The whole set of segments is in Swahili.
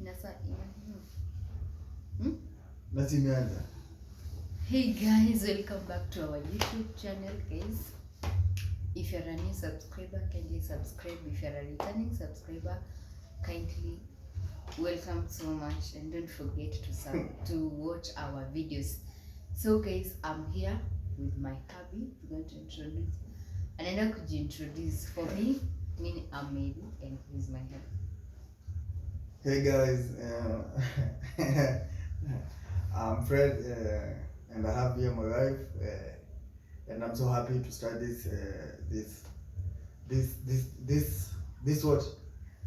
Hey guys, welcome back to our YouTube channel, guys. If you're a new subscriber, kindly subscribe. If you're a returning subscriber, kindly welcome so much, and don't forget to watch our videos. So guys, I'm here with my hubby. We're going to introduce. Anaenda kujiintroduce. For me, I'm Mary, and he's my hubby. Hey guys, I'm Fred, and I have here my wife, and I'm so happy to start this what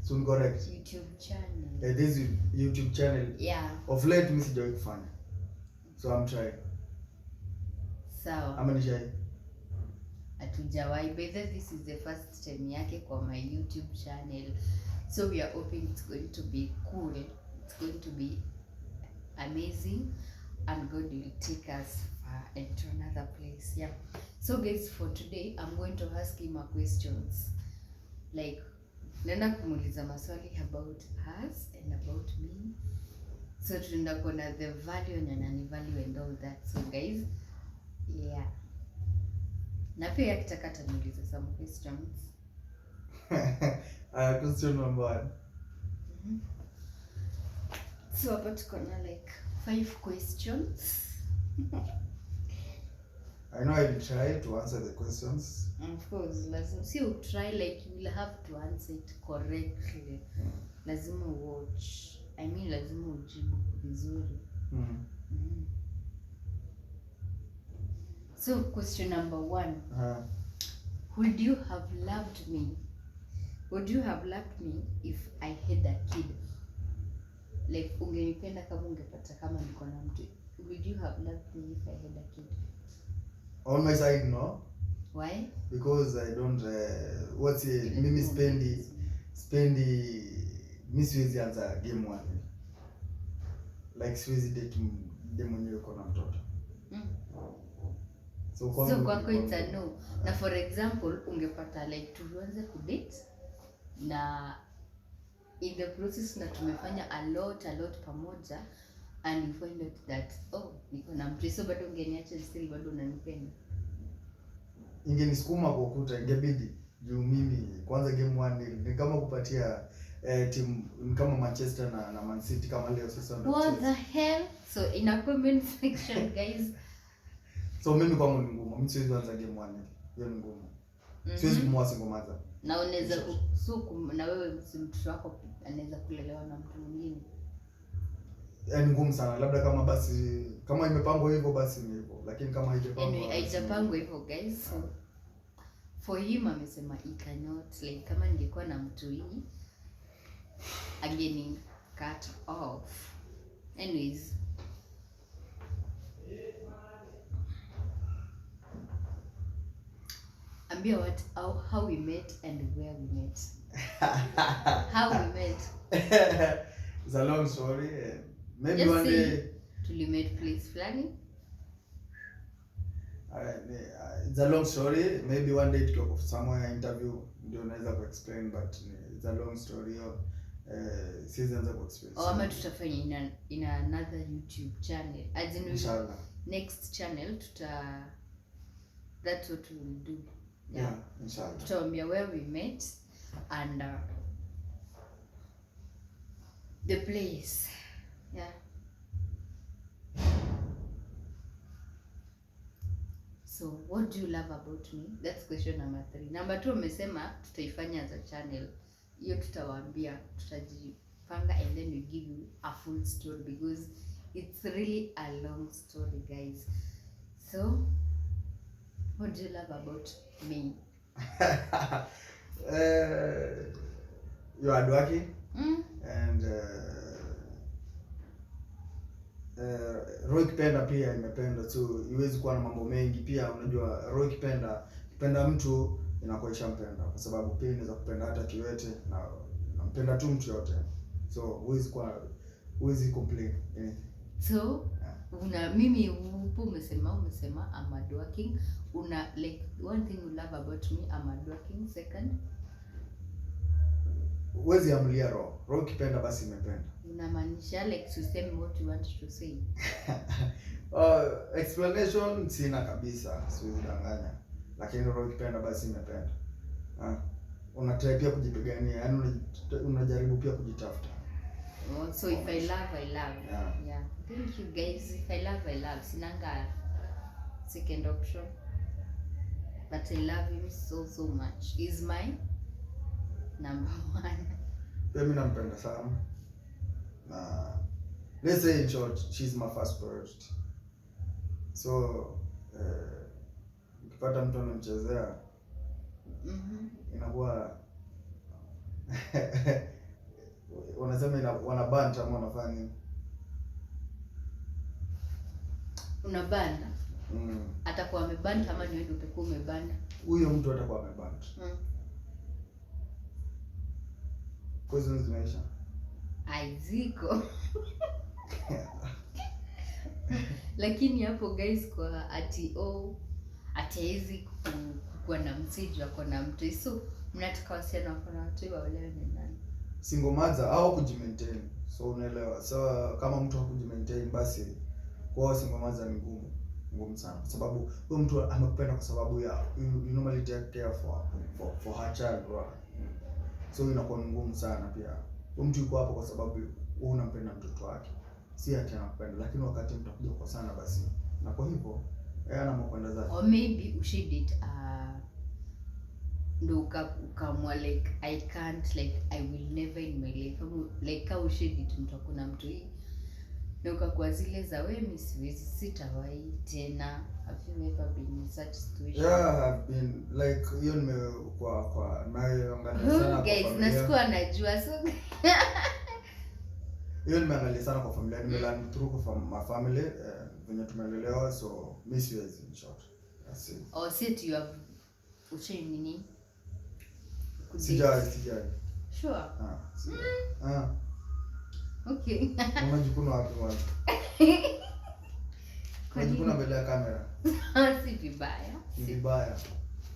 soon correct YouTube channel. This YouTube channel. Yeah. Of late, Miss Joy Fun. So I'm trying. So. How many shy? Hatujawai. But this is the first time yake kwa my YouTube channel. So we are hoping it's going to be cool. It's going to be amazing, and God will take us into another place. Yeah. So guys, for today I'm going to ask him a questions. Like, nenda kumuuliza maswali about us and about me. So tunaenda kuona the value and nani value and all that. So guys, yeah. Na pia akitaka taniuliza some questions. Question number 1. So hapa tuko na like 5 questions. I know I will try to answer the questions. Of course, lazima si you try, like you will have to answer it correctly. Lazima watch. I mean lazima ujibu vizuri. So question number 1. Would you have loved me? Would you have loved me if I had a kid? Like, ungenipenda kama ungepata kama niko na mtu. Would you have loved me if I had a kid? On my side, no. Why? Because I don't mimi spendi mimi siwezi anza game 1. Like siwezi date dem mwenye yuko na mtoto. So kwako it's a no. Na for example, ungepata like tuanze kudate na in the process na tumefanya a lot pamoja, and you find out that niko na mtu, so bado ungeniacha still bado unanipenda? Ingenisukuma kwa ukuta, ingebidi juu mimi kwanza game 1 ni kama kupatia team kama Manchester na Man City kama leo sasa ndio. What the hell? So in a comment section guys. So mimi kwangu ni ngumu. Mimi siwezi anza game 1. Hiyo ni ngumu. Siwezi kumwasi ngomaza. Na unaweza na wewe mtoto wako anaweza kulelewa na mtu mwingine. Ni ngumu sana. Labda kama basi kama imepangwa hivyo basi ni hivyo. Lakini kama haijapangwa. Anyway, haijapangwa hivyo guys. So for him amesema he cannot, like kama ningekuwa na mtu hii again cut off. Anyways, ambia how we met and where we met. How we met. It's a long story. Maybe just one day tulimet place flani. It's a long story. Maybe one day to talk somewhere interview ndio naweza ku explain, but it's a long story. Seasons of experience. Ama tutafanya in another YouTube channel. As in inshallah. Next channel that's what we will do. Yeah, inshallah. Tutaambia where we met and the place. Yeah. So what do you love about me? That's question number 3. Number 2 umesema tutaifanya as a channel. Hiyo tutawaambia, tutajipanga, and then we give you a full story because it's really a long story guys. So what do you love about me? You are hardworking. And roho ikipenda pia imependa, so iwezi kuwa na mambo mengi. Pia unajua roho ikipenda mtu inakuwa ishampenda, kwa sababu pia inaweza kupenda hata kiwete na nampenda tu mtu yote, so huwezi complain anything. So mimi upo umesema I'm hardworking. Like one thing you love about me, I'm hardworking. Second, huwezi amulia roho. Roho ikipenda basi imependa. Unamaanisha like to say what you want to say? Explanation sina kabisa, siwezi danganya. Lakini roho ikipenda basi imependa. Unatry pia kujipigania, yaani unajaribu pia kujitafuta. So if I love, I love. Yeah. Thank you guys. If I love, I love. Sinanga second option. But I love him so much. He's my number one. Pia mimi nampenda sana. Na let's say in short, she's my first priority. So ukipata mtu anamchezea inakuwa wanasema wanabanta ama wanafanya nini? Unabanda? Atakuwa amebanda ama ni wewe utakuwa umebanda? Huyo mtu atakuwa amebanda. Questions zimeisha. Aiziko. Lakini hapo guys kwa ati kuwa na msiju ako na mtu. So mnataka wasichana wako na watu waolewe ni nani? Single mother au kujimaintain. So unaelewa. So kama mtu hakujimaintain basi kwa single mother ni ngumu sana. Kwa sababu huyo mtu amekupenda kwa sababu ya you normally take care for her child, right? So inakuwa ngumu sana pia. Huyo mtu yuko hapo kwa sababu wewe unampenda mtoto wake. Si ati anakupenda, lakini wakati mtakuja kwa sana basi. Na kwa hivyo anakwenda zake. Or maybe ushidit ndo ukamwa like I can't, like I will never in my life. Like how ushidit mtu akuna mtu hii. Na ukakuwa zile za wewe mimi siwezi, sitawahi tena. Have you ever been in such situation? Yeah, I've been like hiyo nimekuwa naangalia sana kwa guys, familia. nasikuwa najua so hiyo nimeangalia sana kwa familia, nimelearn through from my family venye tumelelewa, so mimi siwezi in short. That's it. Or sit you have uche nini? Sijai. Sure. Okay. Unajikuna wapi mwanzo? Unajikuna mbele ya kamera. Si vibaya. Si vibaya.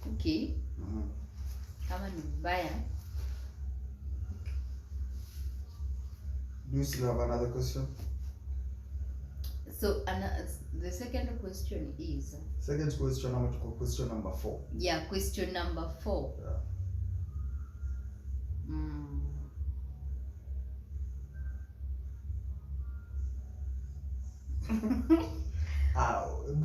Okay. Kama ni vibaya. Do you still have another question? So the second question is. Second question, I'm to question number 4. Yeah, question number 4. Yeah.